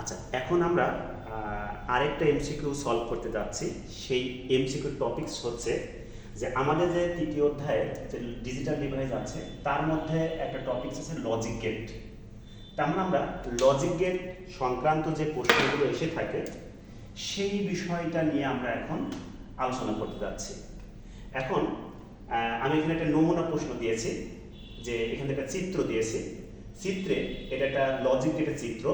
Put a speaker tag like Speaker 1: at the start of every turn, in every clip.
Speaker 1: আচ্ছা, এখন আমরা আরেকটা এমসিকিউ সলভ করতে যাচ্ছি। সেই এমসিকিউ টপিকস হচ্ছে যে আমাদের যে তৃতীয় অধ্যায়ে যে ডিজিটাল ডিভাইস আছে তার মধ্যে একটা টপিকস আছে লজিক গেট। তার মানে আমরা লজিক গেট সংক্রান্ত যে প্রশ্নগুলো এসে থাকে সেই বিষয়টা নিয়ে আমরা এখন আলোচনা করতে যাচ্ছি। এখন আমি এখানে একটা নমুনা প্রশ্ন দিয়েছি, যে এখানে একটা চিত্র দিয়েছি। চিত্রে এটা একটা লজিক গেটের চিত্র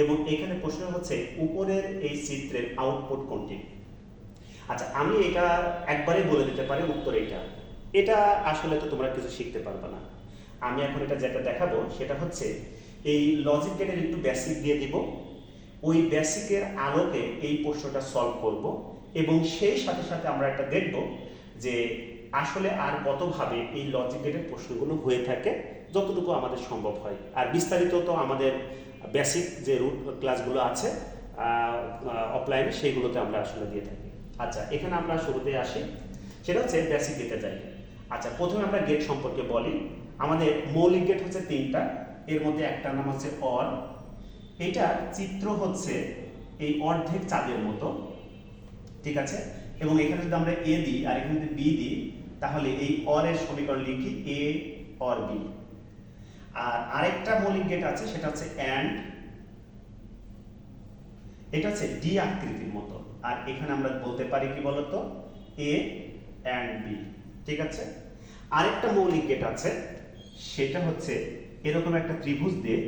Speaker 1: এবং এখানে প্রশ্ন হচ্ছে উপরের এই চিত্রের আউটপুট কোনটি। আচ্ছা, আমি এটা একবারেই বলে দিতে পারি উত্তর এটা। এটা আসলে তো তোমরা কিছু শিখতে পারবে না। আমি এখন এটা যেটা দেখাবো সেটা হচ্ছে এই লজিক গেটের একটু বেসিক দিয়ে দিব, ওই বেসিকের আলোকে এই প্রশ্নটা সলভ করব এবং সেই সাথে সাথে আমরা একটা দেখব যে আসলে আর কতভাবে এই লজিক গেটের প্রশ্নগুলো হয়ে থাকে, যতটুকু আমাদের সম্ভব হয়। আর বিস্তারিত তো আমাদের বেসিক যে রুট ক্লাসগুলো আছে অফলাইনে, সেইগুলোতে আমরা আসলে দিয়ে থাকি। আচ্ছা, এখানে আমরা শুরুতে আসি, সেটা হচ্ছে বেসিক দিতে যাই। আচ্ছা, প্রথমে আমরা গেট সম্পর্কে বলি। আমাদের মৌলিক গেট হচ্ছে তিনটা, এর মধ্যে একটা নাম হচ্ছে অর। এটা চিত্র হচ্ছে এই অর্ধেক চাঁদের মতো, ঠিক আছে। এবং এখানে যদি আমরা এ দিই আর এখানে যদি বি দিই, তাহলে এই অর এর সমীকরণ লিখি এ অর বি। আর আরেকটা মৌলিক গেট আছে, সেটা হচ্ছে অ্যান্ড। এটা হচ্ছে ডি আকৃতির মতো, আর এখানে আমরা বলতে পারি কি বলতো, এ অ্যান্ড বি, ঠিক আছে। আরেকটা মৌলিক গেট আছে, সেটা হচ্ছে এরকম একটা ত্রিভুজ দিয়ে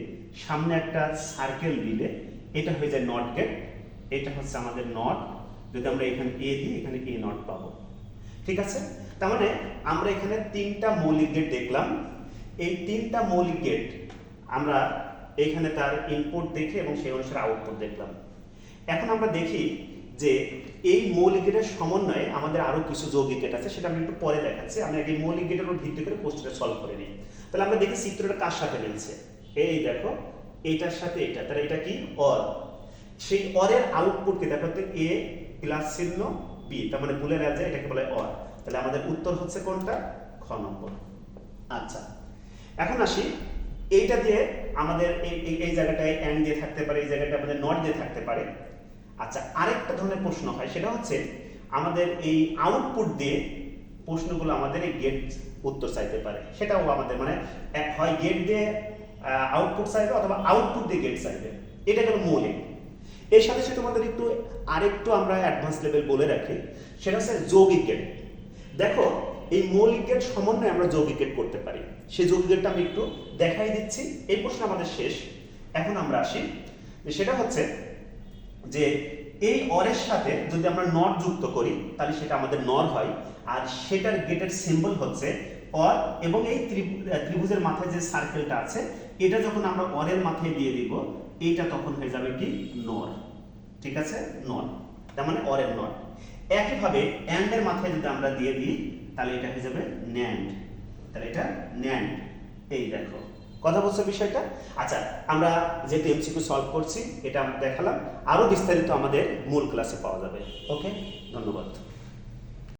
Speaker 1: সামনে একটা সার্কেল দিলে এটা হয়ে যায় নট গেট। এটা হচ্ছে আমাদের নট, যদি আমরা এখানে এ দিই এখানে এ নট পাবো, ঠিক আছে। তার মানে আমরা এখানে তিনটা মৌলিক গেট দেখলাম। এই তিনটা মৌলিক গেট আমরা এখানে তার ইনপুট দেখে এবং সেই অনুসারে আউটপুট দেখলাম। এখন আমরা দেখি যে এই মৌলিক গেটের সমন্বয়ে আমাদের আরো কিছু যৌগিক গেট আছে, সেটা আমি একটু পরে দেখাচ্ছি। আমি আগে মৌলিক গেটের উপর ভিত্তি করে কোশ্চেনটা সলভ করে নিই। তাহলে আমরা দেখি চিত্রটা কার সাথে মিলছে। এই দেখো, এইটার সাথে এটা, তাহলে এটা কি অর। সেই অরের আউটপুটকে দেখো তো এ প্লাস চিহ্ন বি, তার মানে ভুলে না যায় এটাকে বলে অর। তাহলে আমাদের উত্তর হচ্ছে কোনটা, খ নম্বর। আচ্ছা, এখন আসি এইটা দিয়ে আমাদের এই জায়গাটায় এন্ড দিয়ে থাকতে পারে, এই জায়গাটা আমাদের নট দিয়ে থাকতে পারে। আচ্ছা, আরেকটা ধরনের প্রশ্ন হয়, সেটা হচ্ছে আমাদের এই আউটপুট দিয়ে প্রশ্নগুলো আমাদের এই গেট উত্তর চাইতে পারে। সেটাও আমাদের মানে হয় গেট দিয়ে আউটপুট চাইবে অথবা আউটপুট দিয়ে গেট চাইবে। এটা গেল মৌলিক। এর সাথে সাথে তোমাদের একটু আরেকটু আমরা অ্যাডভান্স লেভেল বলে রাখি, সেটা হচ্ছে যৌগিক গেট। দেখো, এই মৌলিক গেট সমন্বয়ে আমরা যৌগিক গেট করতে পারি। সেই যৌগিক গেটটা আমি একটু দেখাই দিচ্ছি। এই প্রশ্ন আমাদের শেষ। এখন আমরা আসি, সেটা হচ্ছে যে এই অরের সাথে যদি আমরা নট যুক্ত করি তাহলে সেটা আমাদের নর হয়, আর সেটার গেটের সিম্বল হচ্ছে অর। এবং এই ত্রিভুজের মাথায় যে সার্কেলটা আছে এটা যখন আমরা অরের মাথায় দিয়ে দিব, এইটা তখন হয়ে যাবে কি নর, ঠিক আছে, নর। তার মানে অরের নর। একইভাবে অ্যান্ড এর মাথায় যদি আমরা দিয়ে দিই তাহলে এটা হয়ে যাবে ন্যান্ড, তাহলে এটা ন্যান্ড। এই দেখো, কথা বলছো বিষয়টা। আচ্ছা, আমরা যেহেতু এমসিকিউ সলভ করছি এটা আমরা দেখালাম, আরো বিস্তারিত আমাদের মূল ক্লাসে পাওয়া যাবে। ওকে, ধন্যবাদ।